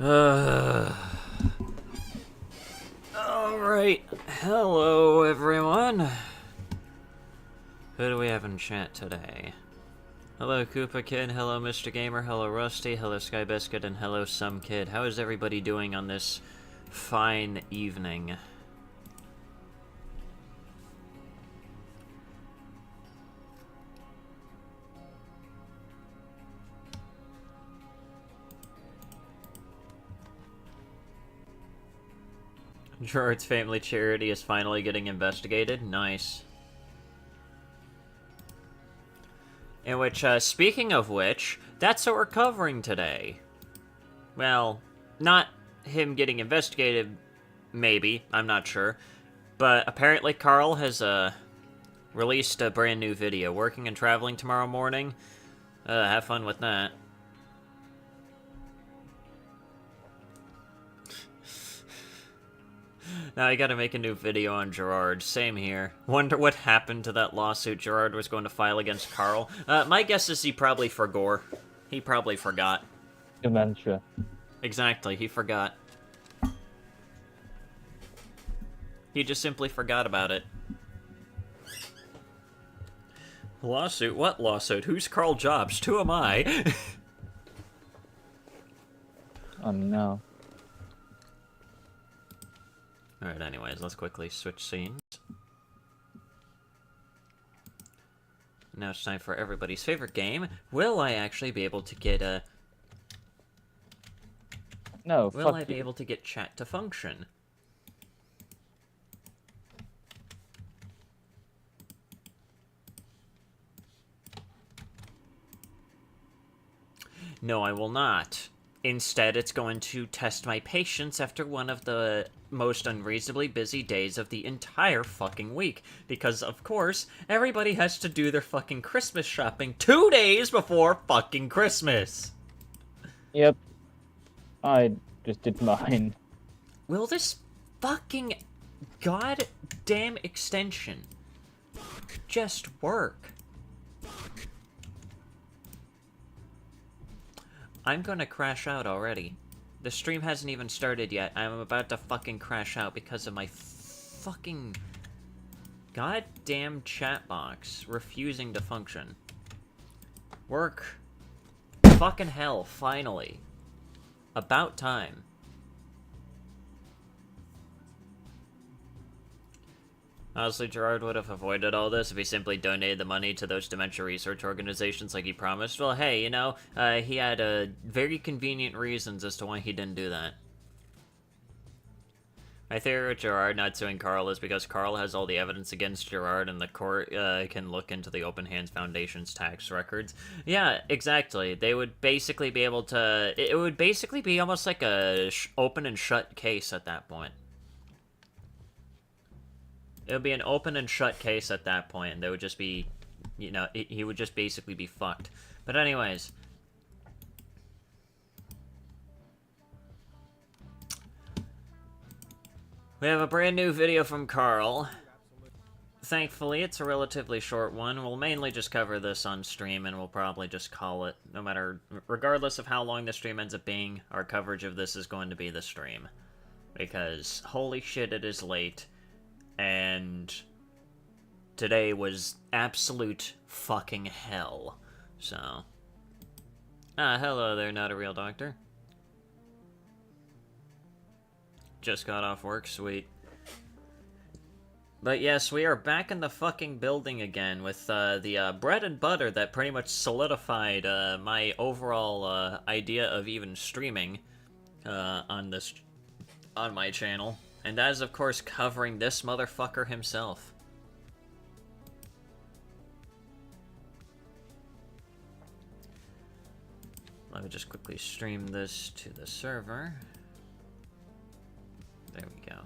Alright, hello everyone. Who do we have in chat today? Hello Koopa Kid, hello Mr. Gamer, hello Rusty, hello Sky Biscuit, and hello Some Kid. How is everybody doing on this fine evening? Gerard's family charity is finally getting investigated. Nice. In which, speaking of which, that's what we're covering today. Well, not him getting investigated, maybe, I'm not sure. But apparently Carl has, released a brand new video. Working and traveling tomorrow morning. Have fun with that. Now I gotta make a new video on Gerard. Same here. Wonder what happened to that lawsuit Gerard was going to file against Carl. My guess is he probably forgot. He probably forgot. Dementia. Exactly, he forgot. He just simply forgot about it. Lawsuit? What lawsuit? Who's Carl Jobs? Who am I? Oh no. Alright, anyways, let's quickly switch scenes. Now it's time for everybody's favorite game. Will I actually be able to get a... No, Will I fuck be you. able to get chat to function? No, I will not. Instead, it's going to test my patience after one of the most unreasonably busy days of the entire fucking week. Because, of course, everybody has to do their fucking Christmas shopping 2 days before fucking Christmas! Yep. I just did mine. Will this fucking goddamn extension just work? I'm gonna crash out already. The stream hasn't even started yet. I'm about to fucking crash out because of my fucking goddamn chat box refusing to function. Work. Fucking hell, finally. About time. Honestly, Gerard would have avoided all this if he simply donated the money to those dementia research organizations like he promised. Well, hey, you know, he had very convenient reasons as to why he didn't do that. My theory with Gerard not suing Carl is because Carl has all the evidence against Gerard and the court can look into the Open Hands Foundation's tax records. Yeah, exactly. They would basically be able to... It would basically be almost like a open and shut case at that point. It would be an open and shut case at that point, and they would just be, you know, he would just basically be fucked. But anyways. We have a brand new video from Carl. Thankfully, it's a relatively short one. We'll mainly just cover this on stream, and we'll probably just call it, no matter, regardless of how long the stream ends up being, our coverage of this is going to be the stream. Because, holy shit, it is late. And today was absolute fucking hell. So. Hello there, not a real doctor. Just got off work, sweet. But yes, we are back in the fucking building again with the bread and butter that pretty much solidified my overall idea of even streaming on my channel. And that is, of course, covering this motherfucker himself. Let me just quickly stream this to the server. There we go.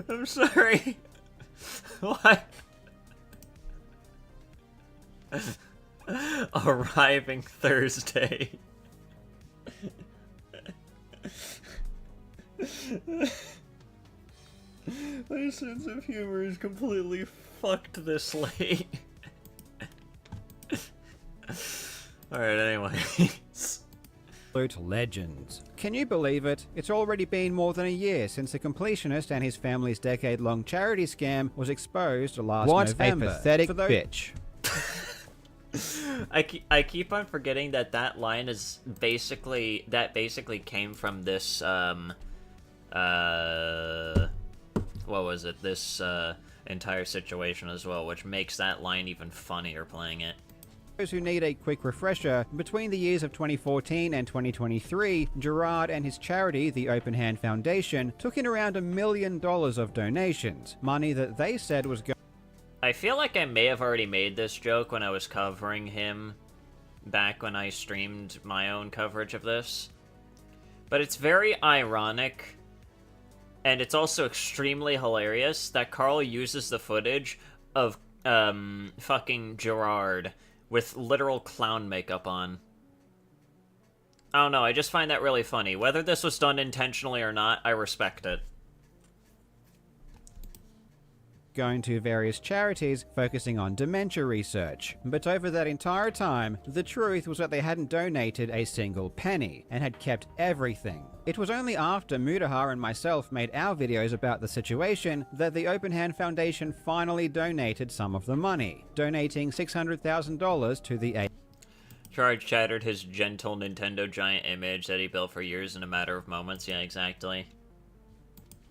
I'm sorry. What? Arriving Thursday. My sense of humor is completely fucked this late. Alright, anyways. Legends. Can you believe it? It's already been more than a year since the Completionist and his family's decade-long charity scam was exposed last November. What a pathetic bitch. I keep on forgetting that line is basically came from this what was it, this entire situation as well, which makes that line even funnier playing it. Those who need a quick refresher, between the years of 2014 and 2023, Gerard and his charity, the Open Hand Foundation, took in around $1 million of donations, money that they said was going. I feel like I may have already made this joke when I was covering him back when I streamed my own coverage of this, but it's very ironic, and it's also extremely hilarious that Carl uses the footage of fucking Gerard with literal clown makeup on. I don't know, I just find that really funny. Whether this was done intentionally or not, I respect it. Going to various charities focusing on dementia research. But over that entire time, the truth was that they hadn't donated a single penny and had kept everything. It was only after Mudahar and myself made our videos about the situation that the Open Hand Foundation finally donated some of the money, donating $600,000 to the Charge shattered his gentle Nintendo giant image that he built for years in a matter of moments. Yeah, exactly.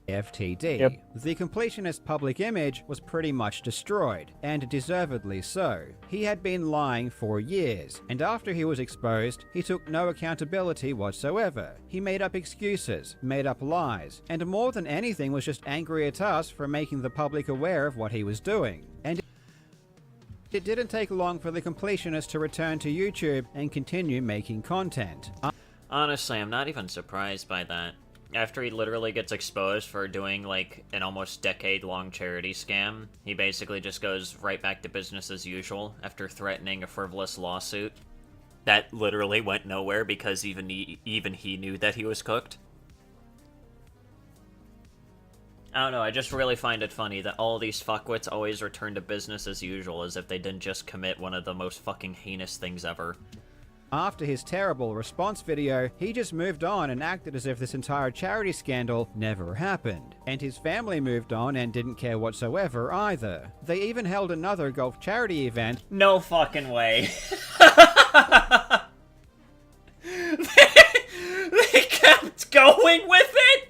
FTD. Yep. The Completionist public image was pretty much destroyed, and deservedly so. He had been lying for years, and after he was exposed, he took no accountability whatsoever. He made up excuses, made up lies, and more than anything was just angry at us for making the public aware of what he was doing. And it didn't take long for the Completionist to return to YouTube and continue making content. Honestly, I'm not even surprised by that. After he literally gets exposed for doing, like, an almost decade-long charity scam, he basically just goes right back to business as usual after threatening a frivolous lawsuit that literally went nowhere because even he knew that he was cooked. I don't know, I just really find it funny that all these fuckwits always return to business as usual as if they didn't just commit one of the most fucking heinous things ever. After his terrible response video, he just moved on and acted as if this entire charity scandal never happened. And his family moved on and didn't care whatsoever either. They even held another golf charity event. No fucking way. They kept going with it?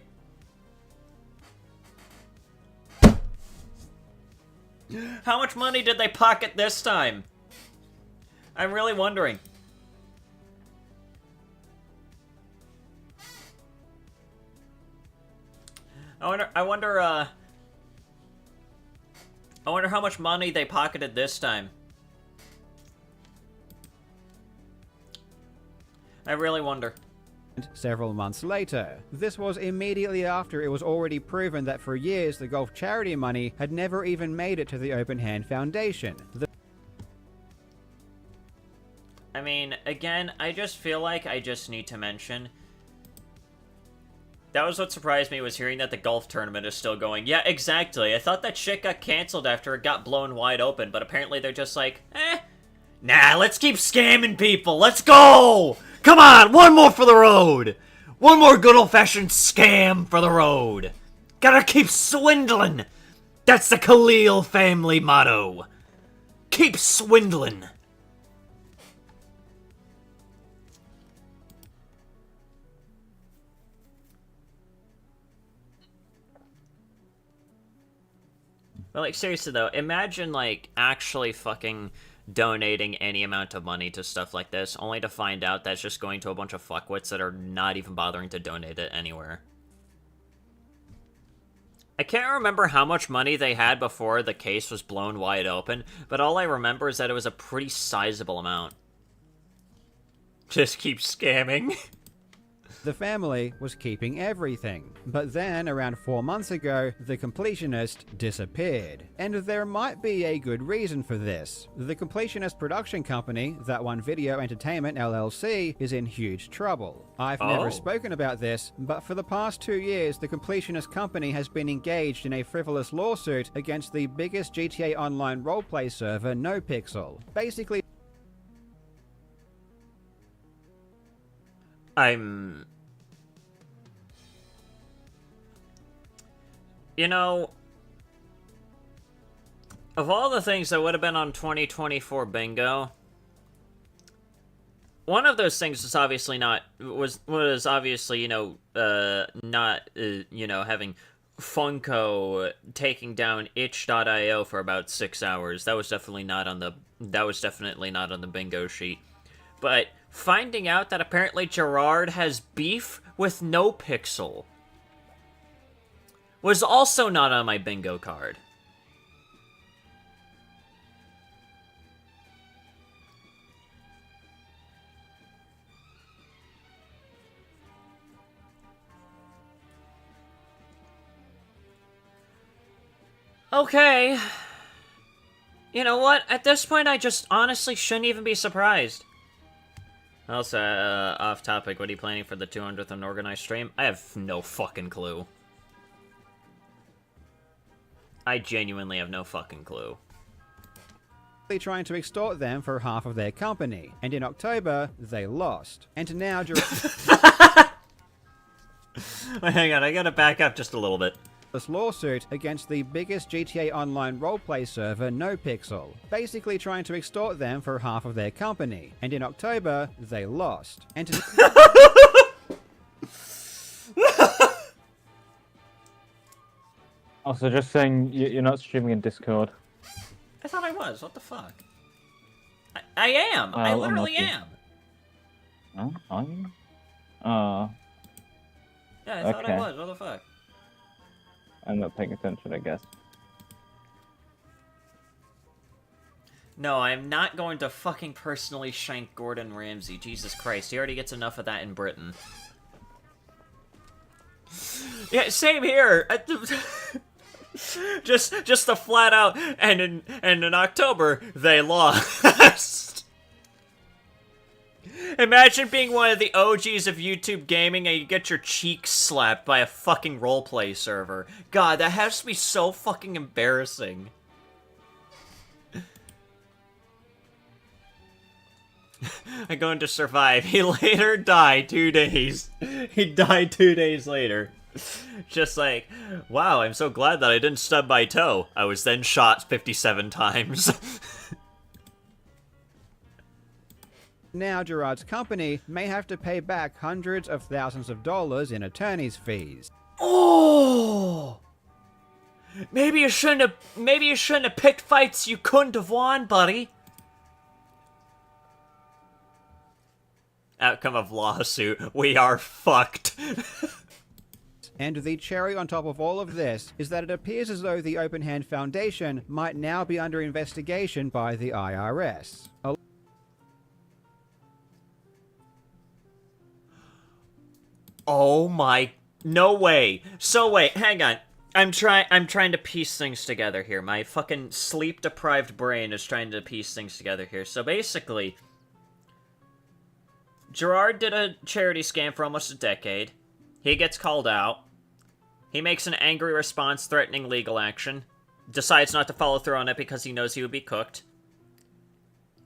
How much money did they pocket this time? I'm really wondering. I wonder how much money they pocketed this time. I really wonder. Several months later. This was immediately after it was already proven that for years the golf charity money had never even made it to the Open Hand Foundation. I mean, again, I just feel like I just need to mention... That was what surprised me, was hearing that the golf tournament is still going. Yeah, exactly. I thought that shit got canceled after it got blown wide open, but apparently they're just like, nah, let's keep scamming people. Let's go! Come on, one more for the road! One more good old-fashioned scam for the road. Gotta keep swindling! That's the Khalil family motto. Keep swindling. But, like, seriously, though, imagine, like, actually fucking donating any amount of money to stuff like this, only to find out that's just going to a bunch of fuckwits that are not even bothering to donate it anywhere. I can't remember how much money they had before the case was blown wide open, but all I remember is that it was a pretty sizable amount. Just keep scamming. The family was keeping everything. But then, around 4 months ago, the Completionist disappeared. And there might be a good reason for this. The Completionist production company, That One Video Entertainment LLC, is in huge trouble. I've never spoken about this, but for the past 2 years, the Completionist company has been engaged in a frivolous lawsuit against the biggest GTA Online roleplay server, NoPixel. Basically, You know, of all the things that would have been on 2024 bingo, one of those things was obviously not, was obviously, you know, not, you know, having Funko taking down itch.io for about 6 hours. That was definitely not on the bingo sheet. But finding out that apparently Gerard has beef with NoPixel was also not on my bingo card. Okay. You know what? At this point, I just honestly shouldn't even be surprised. Also, off topic, what are you planning for the 200th Unorganized stream? I have no fucking clue. I genuinely have no fucking clue. trying to extort them for half of their company. And in October, they lost. And now... Wait, hang on, I gotta back up just a little bit. This lawsuit against the biggest GTA Online roleplay server, NoPixel, basically trying to extort them for half of their company. And in October, they lost. And Also, just saying, you're not streaming in Discord. I thought I was, what the fuck? I am! Well, I literally am! Oh, are you? Yeah, I thought I Okay. was, what the fuck? I'm not paying attention, I guess. No, I'm not going to fucking personally shank Gordon Ramsay. Jesus Christ, he already gets enough of that in Britain. Yeah, same here! Just the flat out, and in October, they lost. Imagine being one of the OGs of YouTube gaming and you get your cheeks slapped by a fucking roleplay server. God, that has to be so fucking embarrassing. I'm going to survive. He later died 2 days. He died 2 days later. Just like, wow, I'm so glad that I didn't stub my toe. I was then shot 57 times. now Gerard's company may have to pay back hundreds of thousands of dollars in attorney's fees. Oh! Maybe you shouldn't have picked fights you couldn't have won, buddy. Outcome of lawsuit. We are fucked. And the cherry on top of all of this is that it appears as though the Open Hand Foundation might now be under investigation by the IRS. Oh my... No way. So wait, hang on. I'm trying to piece things together here. My fucking sleep-deprived brain is trying to piece things together here. So basically, Gerard did a charity scam for almost a decade. He gets called out. He makes an angry response threatening legal action. Decides not to follow through on it because he knows he would be cooked.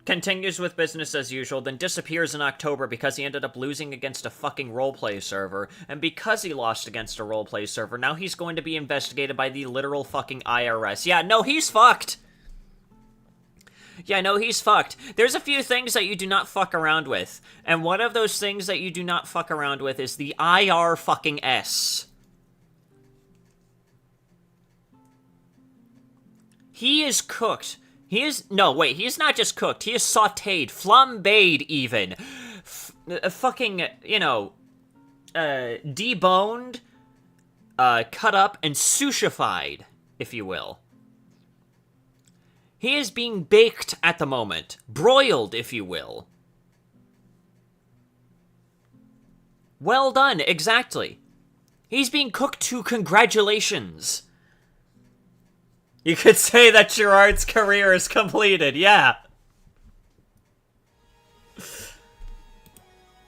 Continues with business as usual, then disappears in October because he ended up losing against a fucking roleplay server. And because he lost against a roleplay server, now he's going to be investigated by the literal fucking IRS. Yeah, no, he's fucked! Yeah, no, he's fucked. There's a few things that you do not fuck around with. And one of those things that you do not fuck around with is the IR fucking S. He is cooked. He is... No, wait, he is not just cooked. He is sautéed, flambéed even. Fucking, you know, deboned, cut up, and sushified, if you will. He is being baked at the moment. Broiled, if you will. Well done, exactly. He's being cooked to congratulations. You could say that Gerard's career is completed, yeah.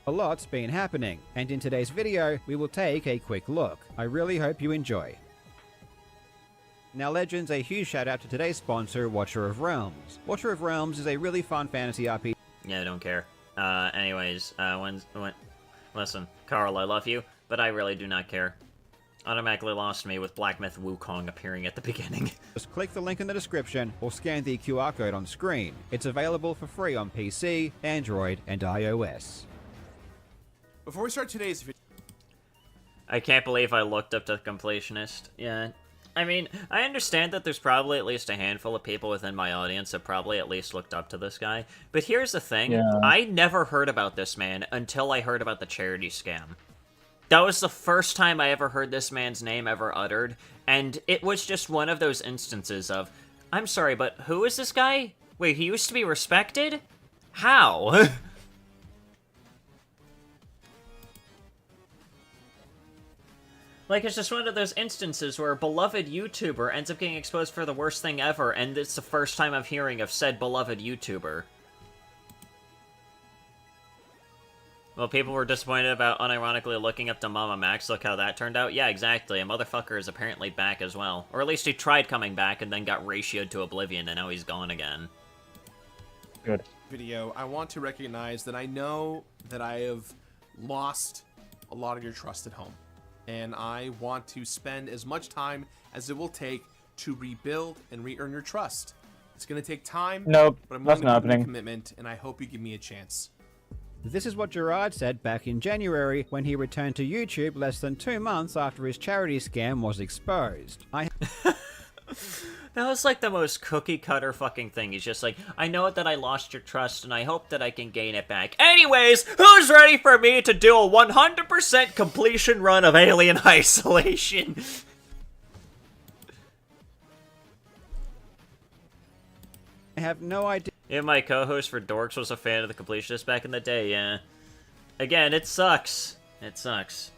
A lot's been happening, and in today's video, we will take a quick look. I really hope you enjoy. Now Legends, a huge shout out to today's sponsor, Watcher of Realms. Watcher of Realms is a really fun fantasy RPG. Yeah, I don't care. Anyways, listen, Carl, I love you, but I really do not care. Automatically lost me with Black Myth Wukong appearing at the beginning. Just click the link in the description or scan the QR code on screen. It's available for free on PC, Android, and iOS. Before we start today's video, I can't believe I looked up to Completionist. Yeah. I mean, I understand that there's probably at least a handful of people within my audience that probably at least looked up to this guy. But here's the thing. Yeah. I never heard about this man until I heard about the charity scam. That was the first time I ever heard this man's name ever uttered, and it was just one of those instances of, I'm sorry, but who is this guy? Wait, he used to be respected? How? Like, it's just one of those instances where a beloved YouTuber ends up getting exposed for the worst thing ever, and it's the first time I'm hearing of said beloved YouTuber. Well, people were disappointed about unironically looking up to Mama Max. Look how that turned out. Yeah, exactly. A motherfucker is apparently back as well. Or at least he tried coming back and then got ratioed to oblivion, and now he's gone again. Good. I want to recognize that I know that I have lost a lot of your trust at home. And I want to spend as much time as it will take to rebuild and re-earn your trust. It's going to take time, Nope, but I'm that's willing not to give you a happening. commitment, and I hope you give me a chance. This is what Gerard said back in January when he returned to YouTube less than 2 months after his charity scam was exposed. That was like the most cookie-cutter fucking thing. He's just like, I know that I lost your trust, and I hope that I can gain it back. Anyways, who's ready for me to do a 100% completion run of Alien Isolation? I have no idea. Yeah, my co-host for Dorks was a fan of the Completionist back in the day, yeah. Again, it sucks. It sucks.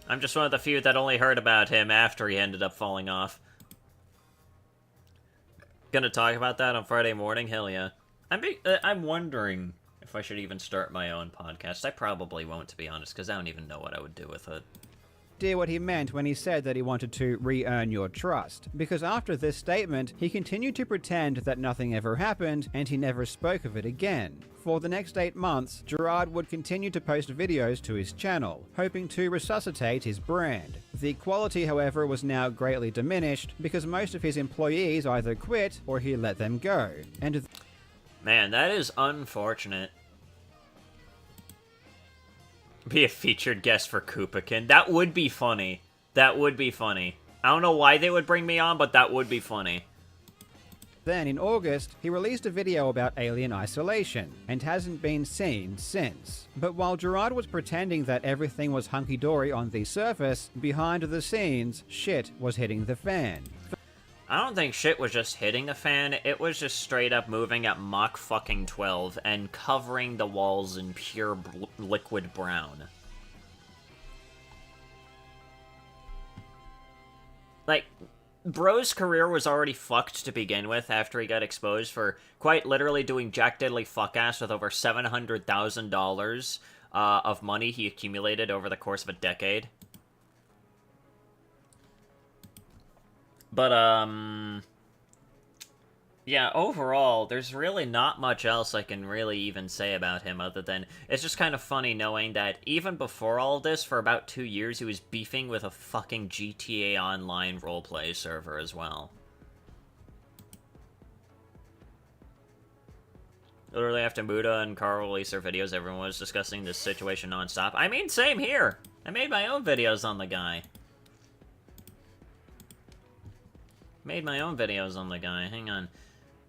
I'm just one of the few that only heard about him after he ended up falling off. Gonna talk about that on Friday morning? Hell yeah. I'm wondering if I should even start my own podcast. I probably won't, to be honest, because I don't even know what I would do with it. What he meant when he said that he wanted to re-earn your trust, because after this statement, he continued to pretend that nothing ever happened and he never spoke of it again. For the next 8 months, Gerard would continue to post videos to his channel, hoping to resuscitate his brand. The quality, however, was now greatly diminished because most of his employees either quit or he let them go. And Man, that is unfortunate. Be a featured guest for Koopakin. That would be funny. That would be funny. I don't know why they would bring me on, but that would be funny. then in August, he released a video about Alien Isolation, and hasn't been seen since. But while Gerard was pretending that everything was hunky-dory on the surface, behind the scenes, shit was hitting the fan. I don't think shit was just hitting the fan, it was just straight up moving at Mach fucking 12 and covering the walls in pure liquid brown. Like, Bro's career was already fucked to begin with after he got exposed for quite literally doing jack diddly fuck-ass with over $700,000 of money he accumulated over the course of a decade. But, yeah, overall, there's really not much else I can really even say about him other than it's just kind of funny knowing that even before all this, for about 2 years, he was beefing with a fucking GTA Online roleplay server as well. Literally after Muda and Carl released their videos, everyone was discussing this situation nonstop. I mean, same here! I made my own videos on the guy. Made my own videos on the guy. Hang on.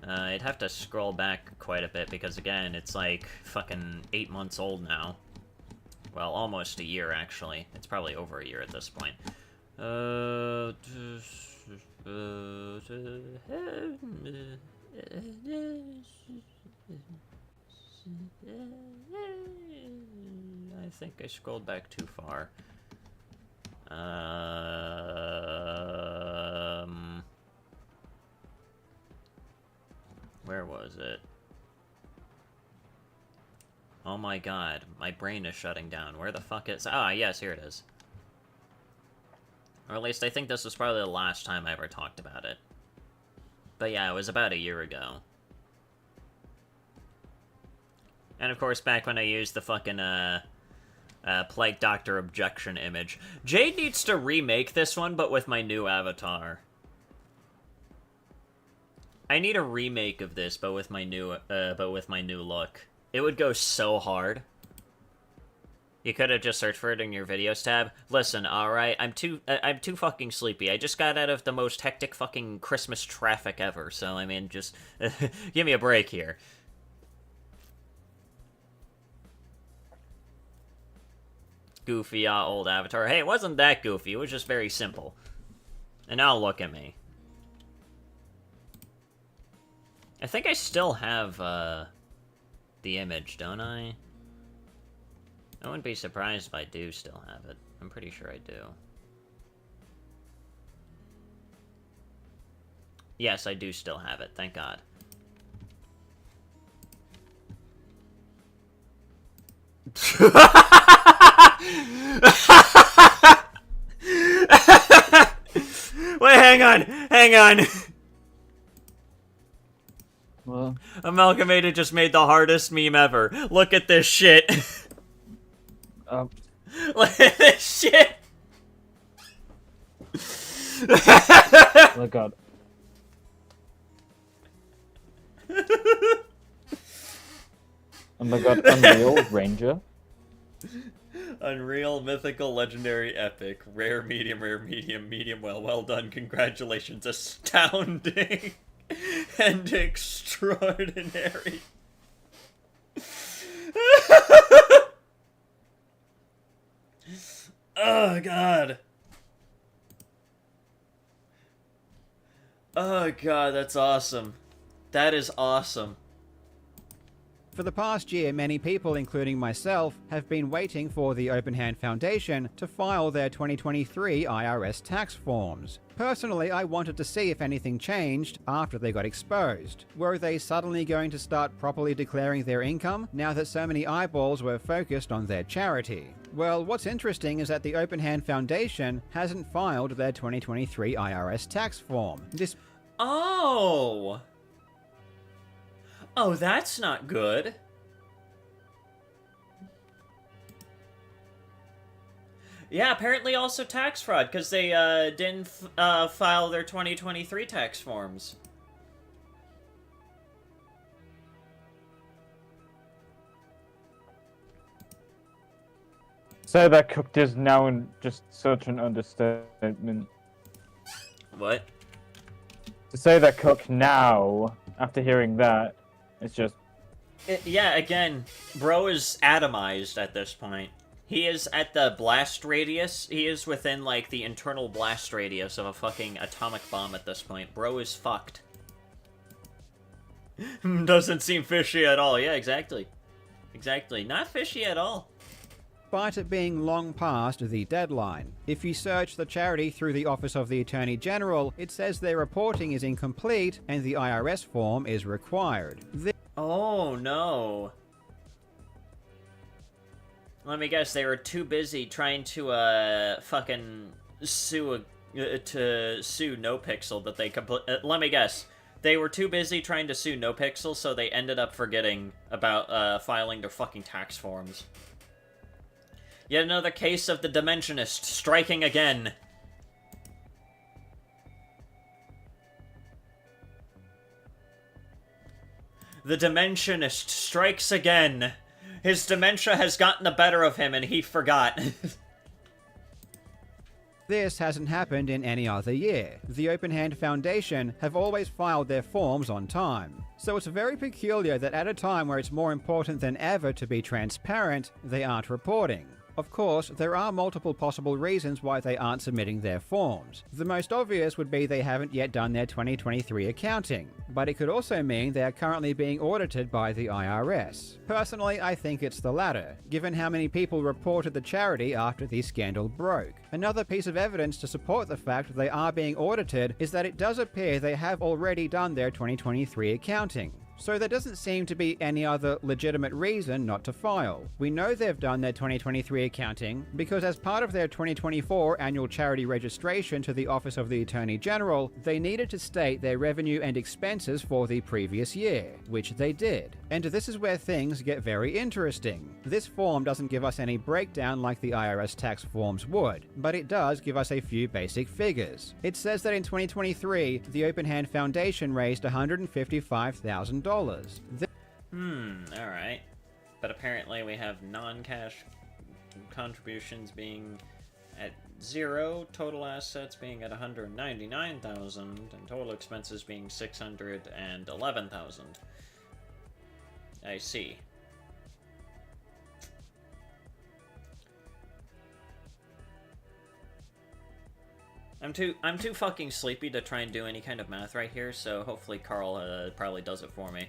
I'd have to scroll back quite a bit because, again, it's like fucking 8 months old now. Well, almost a year, actually. It's probably over a year at this point. I think I scrolled back too far. Where was it? Oh my god, my brain is shutting down. Where the fuck is... Ah, yes, here it is. Or at least I think this was probably the last time I ever talked about it. But yeah, it was about a year ago. And of course, back when I used the fucking, Plague Doctor objection image. Jade needs to remake this one, but with my new avatar. I need a remake of this, but with my new look. It would go so hard. You could have just searched for it in your videos tab. Listen, alright, I'm too fucking sleepy. I just got out of the most hectic fucking Christmas traffic ever, so, I mean, just, give me a break here. Goofy, old avatar. Hey, it wasn't that goofy, it was just very simple. And now look at me. I think I still have, the image, don't I? I wouldn't be surprised if I do still have it. I'm pretty sure I do. Yes, I do still have it, thank God. Wait, hang on! Well, Amalgamated just made the hardest meme ever. Look at this shit. Look at this shit. oh god. Oh my god, Unreal Ranger. Unreal, mythical, legendary, epic, rare, medium, medium, well done, congratulations, astounding, and extraordinary. Oh, God. Oh, God, that's awesome. That is awesome. For the past year, many people, including myself, have been waiting for the Open Hand Foundation to file their 2023 IRS tax forms. Personally, I wanted to see if anything changed after they got exposed. Were they suddenly going to start properly declaring their income now that so many eyeballs were focused on their charity? Well, what's interesting is that the Open Hand Foundation hasn't filed their 2023 IRS tax form. Oh! Oh, that's not good. Yeah, apparently also tax fraud, because they didn't file their 2023 tax forms. Say that cooked is now in just such an understatement. What? To say that cook now, after hearing that, it's just... Yeah, again, bro is atomized at this point. He is at the blast radius. He is within, like, the internal blast radius of a fucking atomic bomb at this point. Bro is fucked. Doesn't seem fishy at all. Yeah, exactly. Exactly. Not fishy at all. Despite it being long past the deadline. If you search the charity through the Office of the Attorney General, it says their reporting is incomplete and the IRS form is required. Oh, no. Let me guess, they were too busy trying to, fucking sue NoPixel that they let me guess. They were too busy trying to sue NoPixel, so they ended up forgetting about, filing their fucking tax forms. Yet another case of the Dimensionist striking again. The Dimensionist strikes again. His dementia has gotten the better of him and he forgot. This hasn't happened in any other year. The Open Hand Foundation have always filed their forms on time. So it's very peculiar that at a time where it's more important than ever to be transparent, they aren't reporting. Of course, there are multiple possible reasons why they aren't submitting their forms. The most obvious would be they haven't yet done their 2023 accounting, but it could also mean they are currently being audited by the IRS. Personally, I think it's the latter, given how many people reported the charity after the scandal broke. Another piece of evidence to support the fact they are being audited is that it does appear they have already done their 2023 accounting. So there doesn't seem to be any other legitimate reason not to file. We know they've done their 2023 accounting because as part of their 2024 annual charity registration to the Office of the Attorney General, they needed to state their revenue and expenses for the previous year, which they did. And this is where things get very interesting. This form doesn't give us any breakdown like the IRS tax forms would, but it does give us a few basic figures. It says that in 2023, the Open Hand Foundation raised $155,000. Alright. But apparently we have non-cash contributions being at 0, total assets being at 199,000, and total expenses being 611,000. I see. I'm too fucking sleepy to try and do any kind of math right here, so hopefully Carl probably does it for me.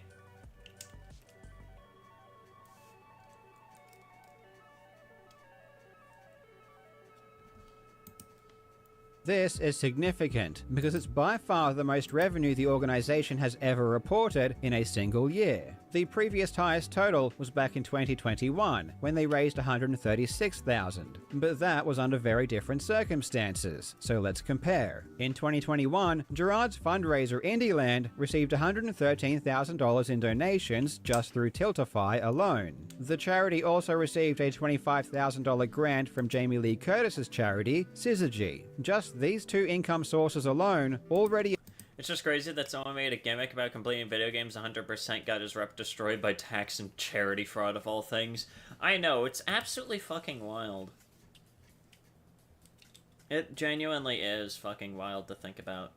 This is significant because it's by far the most revenue the organization has ever reported in a single year. The previous highest total was back in 2021, when they raised $136,000, but that was under very different circumstances, so let's compare. In 2021, Gerard's fundraiser Indieland received $113,000 in donations just through Tiltify alone. The charity also received a $25,000 grant from Jamie Lee Curtis's charity, Syzygy. Just these two income sources alone already. It's just crazy that someone made a gimmick about completing video games 100% got his rep destroyed by tax and charity fraud of all things. I know, it's absolutely fucking wild. It genuinely is fucking wild to think about.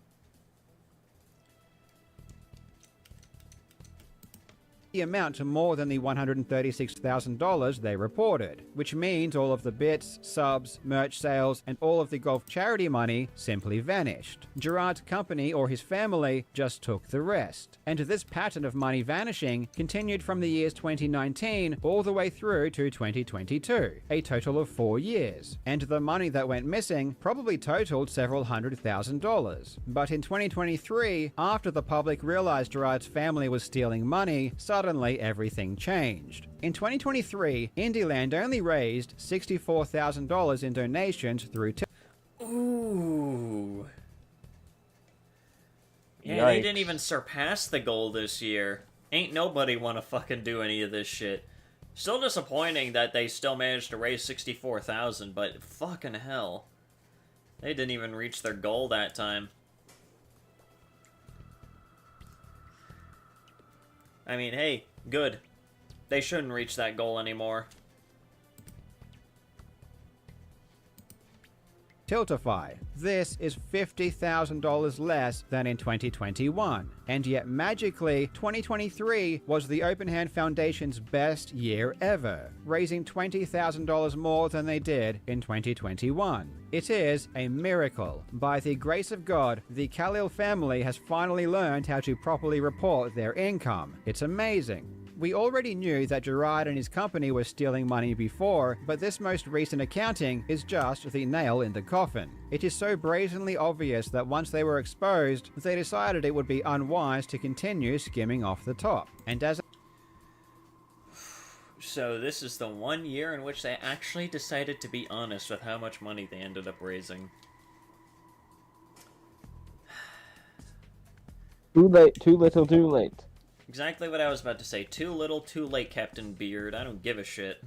Amount to more than the $136,000 they reported, which means all of the bits, subs, merch sales, and all of the golf charity money simply vanished. Gerard's company or his family just took the rest. And this pattern of money vanishing continued from the years 2019 all the way through to 2022, a total of 4 years. And the money that went missing probably totaled several $100,000. But in 2023, after the public realized Gerard's family was stealing money, suddenly everything changed. In 2023, Indieland only raised $64,000 in donations through Ooh. Yeah, Yikes. they didn't even surpass the goal this year. Ain't nobody wanna fucking do any of this shit. Still disappointing that they still managed to raise 64,000, but fucking hell. They didn't even reach their goal that time. I mean, hey, good. They shouldn't reach that goal anymore. Tiltify. This is $50,000 less than in 2021, and yet magically, 2023 was the Open Hand Foundation's best year ever, raising $20,000 more than they did in 2021. It is a miracle. By the grace of God, the Khalil family has finally learned how to properly report their income. It's amazing. We already knew that Gerard and his company were stealing money before, but this most recent accounting is just the nail in the coffin. It is so brazenly obvious that once they were exposed, they decided it would be unwise to continue skimming off the top. And as So this is the 1 year in which they actually decided to be honest with how much money they ended up raising. Too late, too little, too late. Exactly what I was about to say. Too little, too late, Captain Beard. I don't give a shit.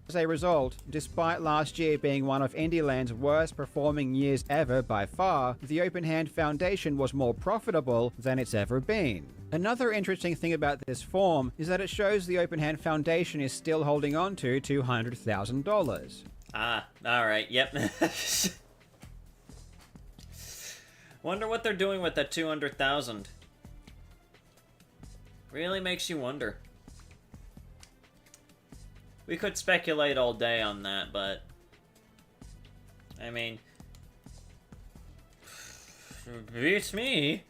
As a result, despite last year being one of Indieland's worst performing years ever by far, the Open Hand Foundation was more profitable than it's ever been. Another interesting thing about this form is that it shows the Open Hand Foundation is still holding on to $200,000. Ah, alright, yep. Wonder what they're doing with that 200,000. Really makes you wonder. We could speculate all day on that, but... I mean... Beats me.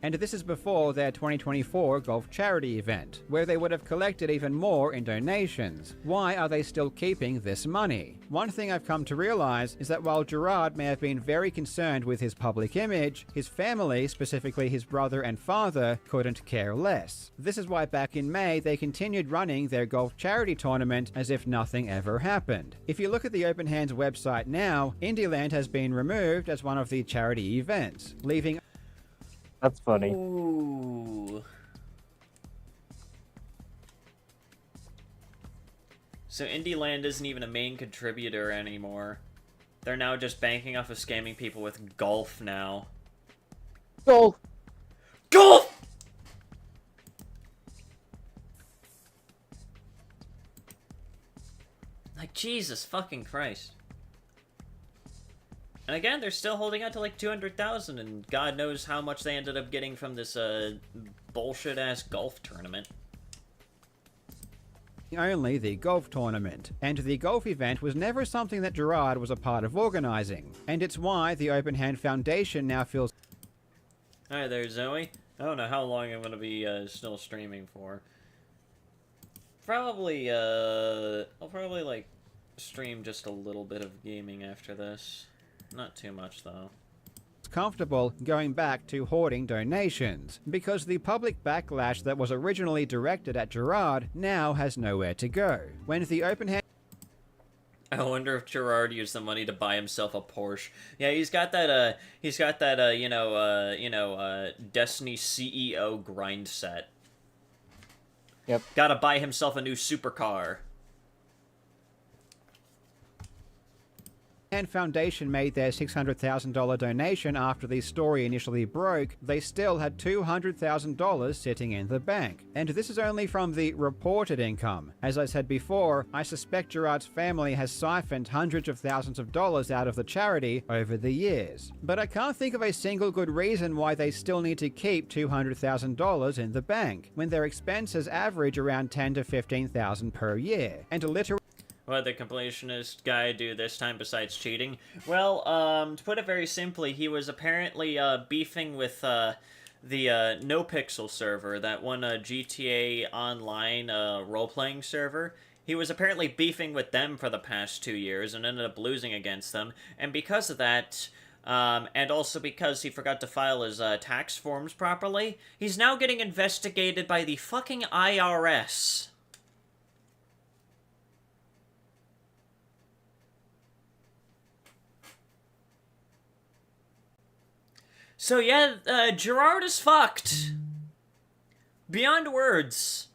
And this is before their 2024 golf charity event, where they would have collected even more in donations. Why are they still keeping this money? One thing I've come to realize is that while Gerard may have been very concerned with his public image, his family, specifically his brother and father, couldn't care less. This is why back in May they continued running their golf charity tournament as if nothing ever happened. If you look at the Open Hands website now, Indieland has been removed as one of the charity events, leaving... That's funny. Ooh. So Indieland isn't even a main contributor anymore. They're now just banking off of scamming people with golf now. Golf! Golf! Like, Jesus fucking Christ. And again, they're still holding out to like 200,000, and God knows how much they ended up getting from this bullshit-ass golf tournament. Only the golf tournament, and the golf event was never something that Gerard was a part of organizing, and it's why the Open Hand Foundation now feels... Hi there, Zoe. I don't know how long I'm gonna be still streaming for. Probably, I'll probably like stream just a little bit of gaming after this. Not too much, though. comfortable going back to hoarding donations, because the public backlash that was originally directed at Gerard now has nowhere to go. When the open hand I wonder if Gerard used the money to buy himself a Porsche. Yeah, he's got that, Destiny CEO grind set. Yep. Gotta buy himself a new supercar. Foundation made their $600,000 donation after the story initially broke, they still had $200,000 sitting in the bank. And this is only from the reported income. As I said before, I suspect Gerard's family has siphoned hundreds of thousands of dollars out of the charity over the years. But I can't think of a single good reason why they still need to keep $200,000 in the bank, when their expenses average around $10,000 to $15,000 per year. And literally What did the completionist guy do this time besides cheating? Well, to put it very simply, he was apparently beefing with the NoPixel server, that one GTA Online role-playing server. He was apparently beefing with them for the past 2 years and ended up losing against them. And because of that, and also because he forgot to file his tax forms properly, he's now getting investigated by the fucking IRS. So yeah, Gerard is fucked. Beyond words.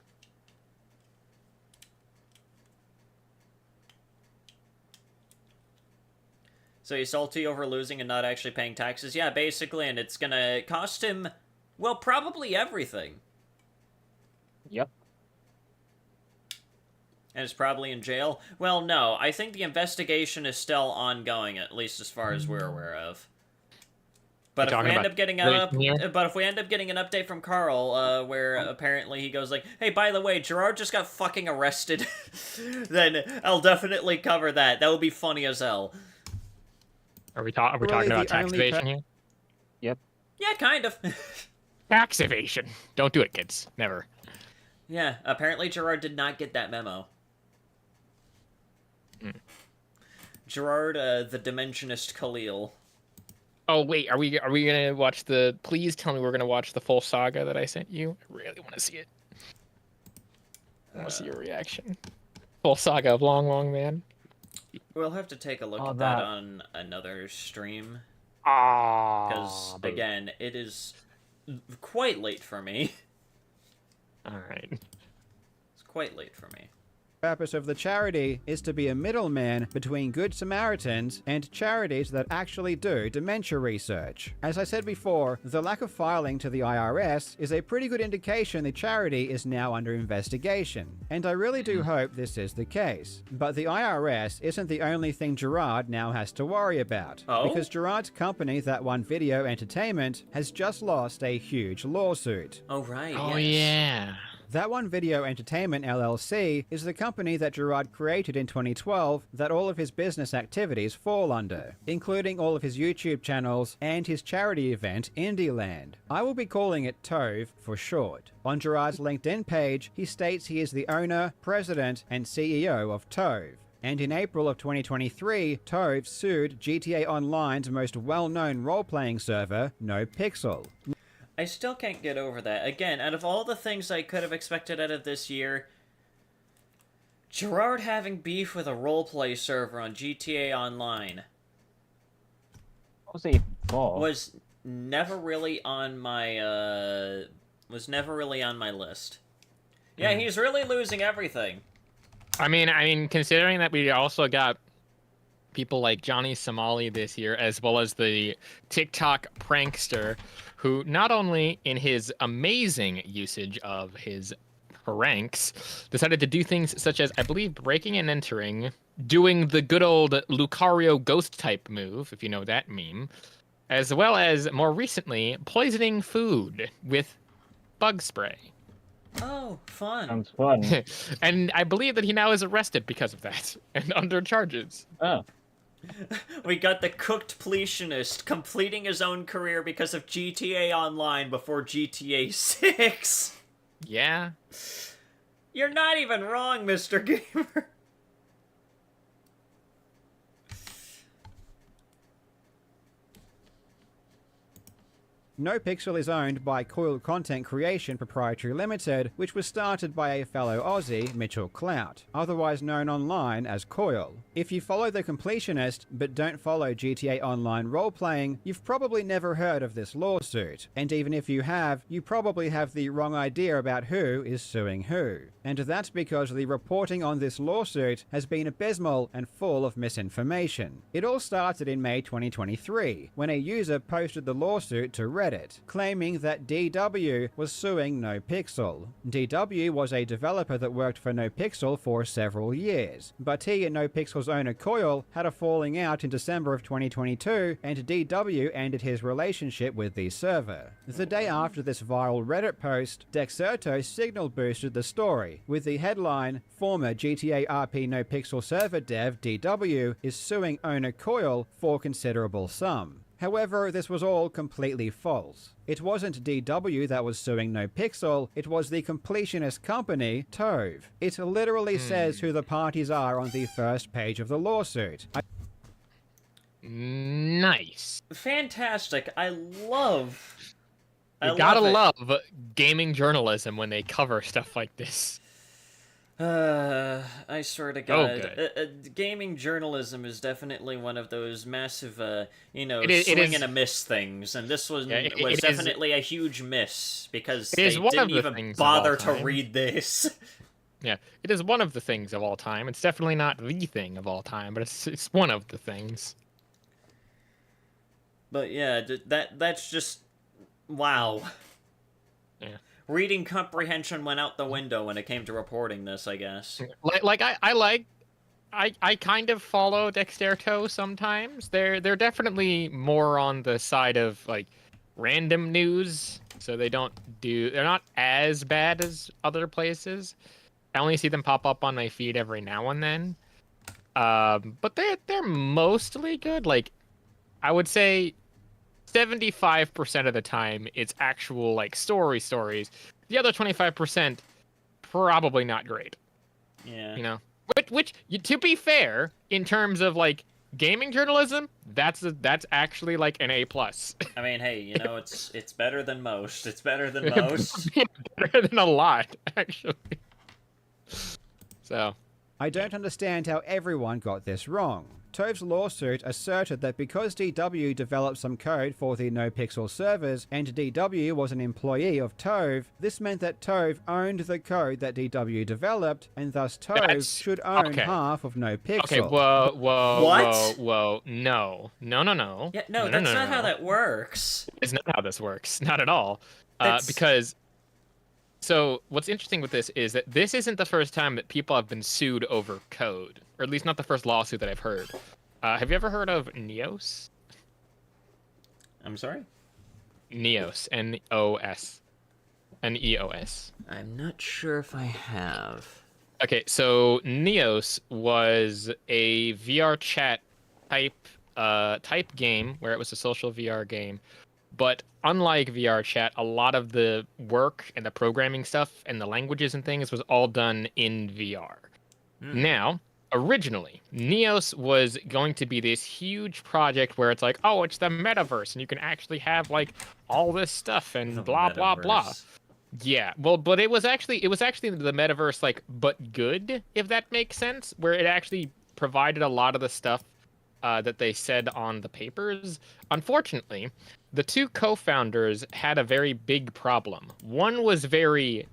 So he's salty over losing and not actually paying taxes? Yeah, basically, and it's gonna cost him, well, probably everything. Yep. And is probably in jail? Well, no, I think the investigation is still ongoing, at least as far as we're aware of. But if we end up getting an update from Carl, where apparently he goes like, "Hey, by the way, Gerard just got fucking arrested," then I'll definitely cover that. That would be funny as hell. Are we talking about tax evasion here? Yep. Yeah, kind of. Tax evasion. Don't do it, kids. Never. Yeah, apparently Gerard did not get that memo. Gerard, the Dimensionist Khalil. Oh wait, are we gonna watch the? Please tell me we're gonna watch the full saga that I sent you. I really want to see it. I want to see your reaction. Full saga of Long Long Man. We'll have to take a look at that on another stream. Because again, it is quite late for me. All right. It's quite late for me. purpose of the charity is to be a middleman between Good Samaritans and charities that actually do dementia research. As I said before, the lack of filing to the IRS is a pretty good indication the charity is now under investigation, and I really do hope this is the case. But the IRS isn't the only thing Gerard now has to worry about, because Gerard's company, That One Video Entertainment, has just lost a huge lawsuit. Oh, right. Oh, yes. yeah. That One Video Entertainment LLC is the company that Gerard created in 2012 that all of his business activities fall under, including all of his YouTube channels and his charity event, Indieland. I will be calling it TOVE for short. On Gerard's LinkedIn page, he states he is the owner, president, and CEO of TOVE. And in April of 2023, TOVE sued GTA Online's most well-known role-playing server, NoPixel. I still can't get over that. Again, out of all the things I could have expected out of this year, Gerard having beef with a roleplay server on GTA Online What was it even for? was never really on my list. Yeah, he's really losing everything. I mean, considering that we also got people like Johnny Somali this year, as well as the TikTok prankster, who not only in his amazing usage of his pranks decided to do things such as, I believe, breaking and entering, doing the good old Lucario ghost type move, if you know that meme, as well as more recently poisoning food with bug spray. Oh, fun. Sounds fun. And I believe that he now is arrested because of that and under charges. Oh. We got the cooked Completionist completing his own career because of GTA Online before GTA 6. Yeah. You're not even wrong, Mr. Gamer. NoPixel is owned by Coil Content Creation Proprietary Limited, which was started by a fellow Aussie, Mitchell Clout, otherwise known online as Coil. If you follow the Completionist, but don't follow GTA Online role-playing, you've probably never heard of this lawsuit, and even if you have, you probably have the wrong idea about who is suing who. And that's because the reporting on this lawsuit has been abysmal and full of misinformation. It all started in May 2023, when a user posted the lawsuit to Reddit, claiming that DW was suing NoPixel. DW was a developer that worked for NoPixel for several years, but he and NoPixel's owner Coil had a falling out in December of 2022, and DW ended his relationship with the server. The day after this viral Reddit post, Dexerto signal boosted the story, with the headline, "Former GTA RP NoPixel server dev DW is suing owner Coil for considerable sum." However, this was all completely false. It wasn't DW that was suing NoPixel, it was the completionist company, TOVE. It literally says who the parties are on the first page of the lawsuit. Nice. Fantastic. I love You gotta it. love gaming journalism when they cover stuff like this. I swear to God, good. gaming journalism is definitely one of those massive, It swing is- and a miss things, and this one Yeah, it was is- definitely a huge miss, because It they is one of didn't the even things of all bother to time. read this. Yeah, it is one of the things of all time. It's definitely not the thing of all time, but it's one of the things. But yeah, that's just... wow. Yeah. Reading comprehension went out the window when it came to reporting this, I guess. I kind of follow Dexerto sometimes. They're definitely more on the side of like random news, so they're not as bad as other places. I only see them pop up on my feed every now and then. But they're mostly good. Like I would say 75% of the time it's actual like stories. The other 25% probably not great. Yeah. You know, which to be fair, in terms of like gaming journalism, that's actually like an A+. I mean, hey, it's better than most. It's better than most. Better than a lot, actually. So I don't understand how everyone got this wrong. TOVE's lawsuit asserted that because DW developed some code for the NoPixel servers and DW was an employee of TOVE, this meant that TOVE owned the code that DW developed, and thus TOVE should own okay. half of NoPixel. okay, whoa, What? no. Yeah, no, that's not how that works. It's not how this works. Not at all. That's- Because so what's interesting with this is that this isn't the first time that people have been sued over code, or at least not the first lawsuit that I've heard. Have you ever heard of Neos? I'm sorry? Neos, N-O-S. An EOS. I'm not sure if I have. Okay, so Neos was a VR chat type game where it was a social VR game. But unlike VR chat, a lot of the work and the programming stuff and the languages and things was all done in VR. Now, originally, Neos was going to be this huge project where it's like, oh, it's the metaverse, and you can actually have like all this stuff and The blah blah blah. metaverse. Yeah, well, but it was actually the metaverse, like, but good, if that makes sense, where it actually provided a lot of the stuff that they said on the papers. Unfortunately, the two co-founders had a very big problem. One was very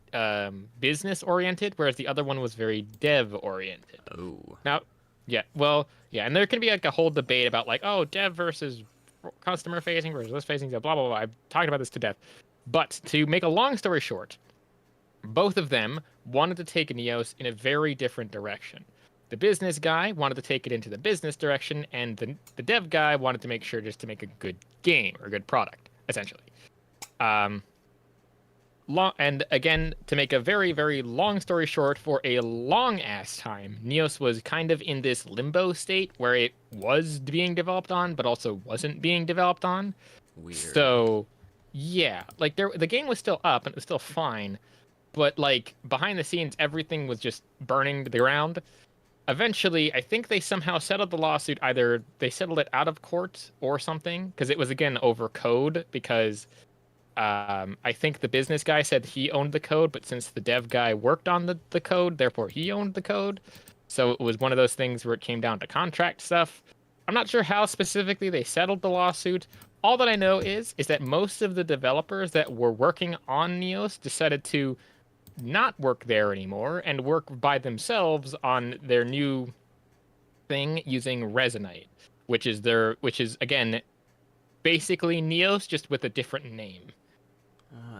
business-oriented, whereas the other one was very dev-oriented. Oh. Now, yeah, well, yeah, and there can be like a whole debate about like, oh, dev versus customer-facing versus this facing, blah, blah, blah. I've talked about this to death. But to make a long story short, both of them wanted to take Neos in a very different direction. The business guy wanted to take it into the business direction, and the dev guy wanted to make sure just to make a good game or a good product, essentially. And again, to make a very, very long story short, for a long ass time, Neos was kind of in this limbo state where it was being developed on, but also wasn't being developed on. Weird. So, yeah, like the game was still up and it was still fine, but like behind the scenes, everything was just burning to the ground. Eventually, I think they somehow settled the lawsuit. Either they settled it out of court or something, because it was again over code. Because I think the business guy said he owned the code, but since the dev guy worked on the code, therefore he owned the code. So it was one of those things where it came down to contract stuff. I'm not sure how specifically they settled the lawsuit. All that I know is that most of the developers that were working on Neos decided to not work there anymore and work by themselves on their new thing using Resonite, which is again basically Neos just with a different name.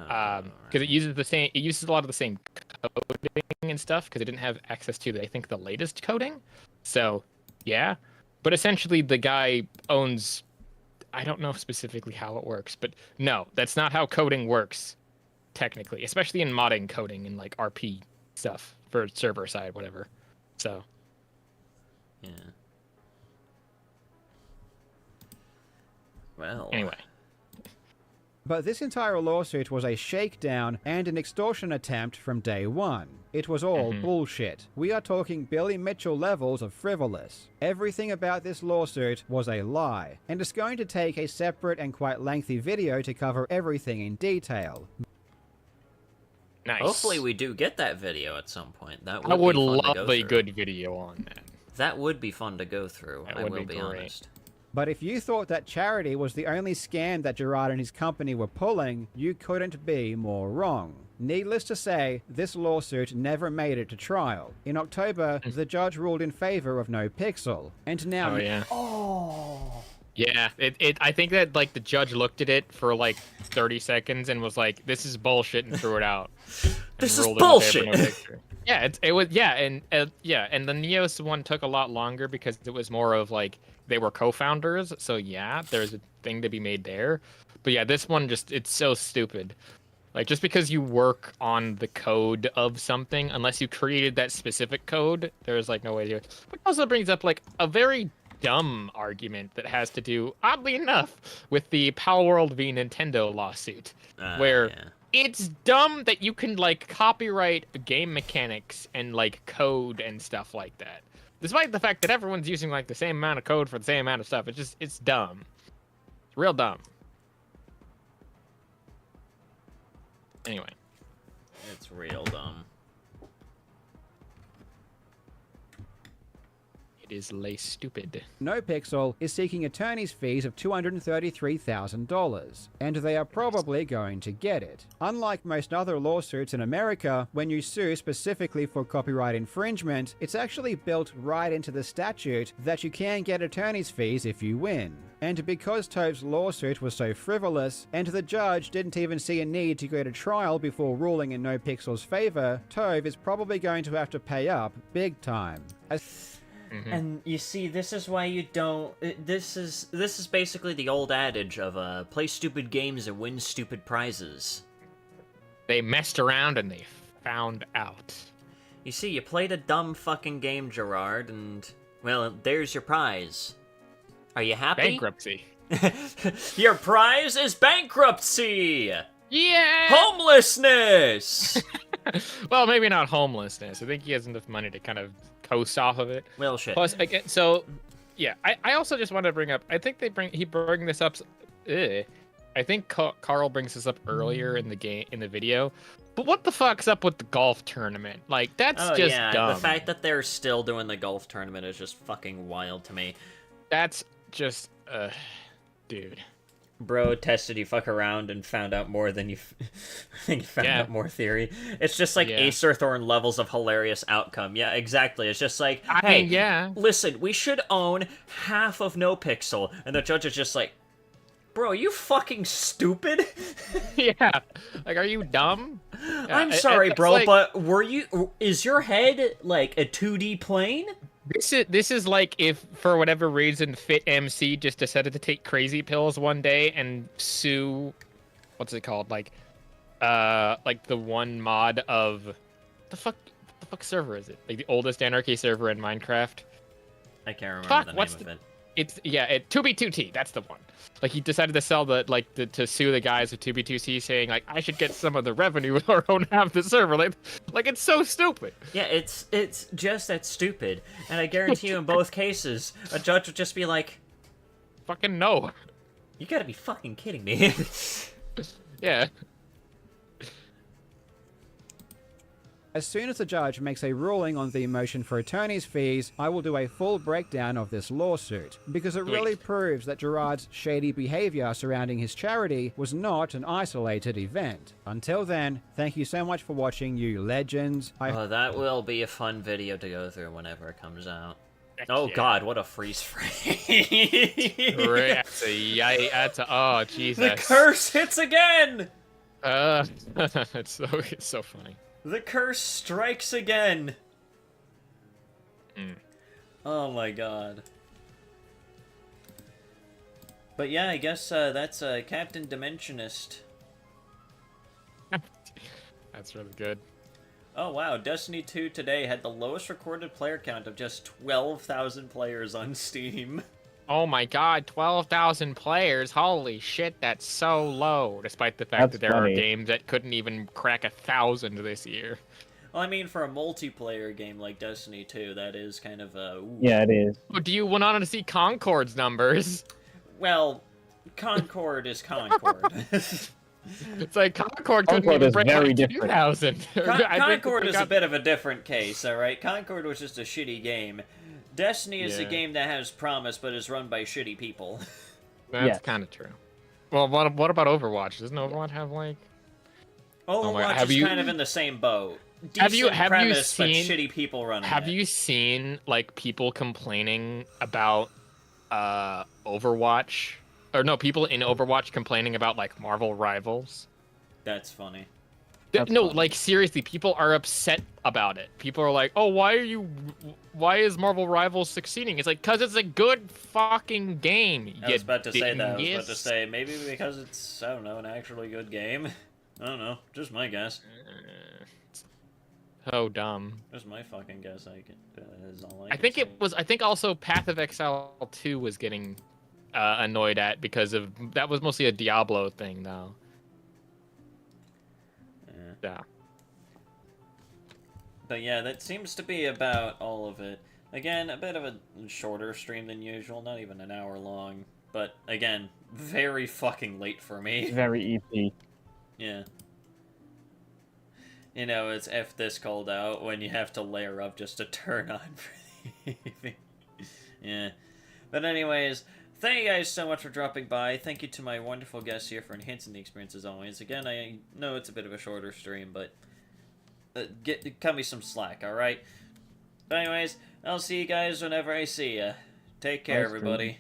Because it uses a lot of the same coding and stuff because it didn't have access to I think the latest coding. So yeah, but essentially the guy owns. I don't know specifically how it works, but no, that's not how coding works. Technically, especially in modding coding and like RP stuff for server side, whatever. So, Yeah. Well. anyway, But this entire lawsuit was a shakedown and an extortion attempt from day one. It was all bullshit. We are talking Billy Mitchell levels of frivolous. Everything about this lawsuit was a lie, and it's going to take a separate and quite lengthy video to cover everything in detail. nice. Hopefully we do get that video at some point. That would I would be fun to love go a through. good video on that. That would be fun to go through. That I would will be be great. honest. But if you thought that charity was the only scam that Gerard and his company were pulling, you couldn't be more wrong. Needless to say, this lawsuit never made it to trial. In October, the judge ruled in favor of NoPixel, and now... Oh yeah. Yeah, I think that like the judge looked at it for like 30 seconds and was like, "This is bullshit," and threw it out. This and is ruled in favor of bullshit. NoPixel. Yeah, it was and the Neos one took a lot longer because it was more of like they were co-founders. So yeah, there's a thing to be made there. But yeah, this one it's so stupid. Like just because you work on the code of something, unless you created that specific code, there's like no way to do it. Which also brings up like a very dumb argument that has to do, oddly enough, with the Power World v Nintendo lawsuit, where Yeah. it's dumb that you can like copyright game mechanics and like code and stuff like that, despite the fact that everyone's using like the same amount of code for the same amount of stuff. It's dumb. It's real dumb. Anyway. It's real dumb. It is lay stupid. NoPixel is seeking attorney's fees of $233,000, and they are probably going to get it. Unlike most other lawsuits in America, when you sue specifically for copyright infringement, it's actually built right into the statute that you can get attorney's fees if you win. And because Tove's lawsuit was so frivolous, and the judge didn't even see a need to go to trial before ruling in NoPixel's favor, Tove is probably going to have to pay up big time. And you see, this is why you don't. This is basically the old adage of play stupid games and win stupid prizes. They messed around and they found out. You see, you played a dumb fucking game, Gerard, and, well, there's your prize. Are you happy? Bankruptcy. Your prize is bankruptcy! Yeah! Homelessness! Well, maybe not homelessness. I think he has enough money to kind of coast off of it. Well, shit. Plus, again, so, yeah, I also just wanted to bring up, I think he bring this up, I think Carl brings this up earlier in the video, but what the fuck's up with the golf tournament? Like, that's just dumb. The fact that they're still doing the golf tournament is just fucking wild to me. That's just, dude. Bro tested you fuck around and found out more than you found out more theory. It's just like Acer Thorn levels of hilarious outcome. Yeah, exactly. It's just like, hey, listen, we should own half of No Pixel. And the judge is just like, bro, are you fucking stupid? Yeah. Like, are you dumb? I'm sorry, bro, like, but is your head like a 2D plane? This is like if, for whatever reason, Fit MC just decided to take crazy pills one day and sue, what's it called? Like the one mod of the fuck server is it? Like the oldest anarchy server in Minecraft. I can't remember the name of it. It's 2B2T. That's the one. Like he decided to sell to sue the guys of 2B2C, saying like I should get some of the revenue or own half the server. Like it's so stupid. Yeah, it's just that stupid. And I guarantee you, in both cases, a judge would just be like, "Fucking no." You gotta be fucking kidding me. Yeah. As soon as the judge makes a ruling on the motion for attorney's fees, I will do a full breakdown of this lawsuit, because it really proves that Gerard's shady behavior surrounding his charity was not an isolated event. Until then, thank you so much for watching, you legends. Oh, that will be a fun video to go through whenever it comes out. Oh god, what a freeze frame. Oh, Jesus. The curse hits again! It's so funny. The curse strikes again! Oh my god. But yeah, I guess that's Captain Dimensionist. That's really good. Oh wow, Destiny 2 today had the lowest recorded player count of just 12,000 players on Steam. Oh my god, 12,000 players. Holy shit, that's so low. Despite the fact that there are games that couldn't even crack 1,000 this year. Well, I mean, for a multiplayer game like Destiny 2, that is kind of ooh. Yeah, it is. Oh, do you want on to see Concord's numbers? Well, Concord is Concord. It's like Concord couldn't even break like 2,000. Concord is a bit of a different case, alright? Concord was just a shitty game. Destiny is a game that has promise, but is run by shitty people. That's kind of true. Well, what about Overwatch? Doesn't Overwatch have, like... Overwatch is kind of in the same boat. Decent premise, but shitty people running Have you seen, like, people complaining about Overwatch? Or no, people in Overwatch complaining about, like, Marvel Rivals? That's funny. No, like, seriously, people are upset about it. People are like, oh, why is Marvel Rivals succeeding? It's like, because it's a good fucking game. I was about to say that. I was about to say, maybe because it's, I don't know, an actually good game. I don't know. Just my guess. So dumb. Just my fucking guess. I think also Path of Exile 2 was getting annoyed at because of, that was mostly a Diablo thing, though. Yeah. But yeah, that seems to be about all of it. Again, a bit of a shorter stream than usual, not even an hour long. But again, very fucking late for me. Very easy. Yeah. You know, it's F this cold out when you have to layer up just to turn on for the evening. Yeah. But anyways, thank you guys so much for dropping by. Thank you to my wonderful guests here for enhancing the experience as always. Again, I know it's a bit of a shorter stream, but cut me some slack, alright? But anyways, I'll see you guys whenever I see ya. Take care, everybody.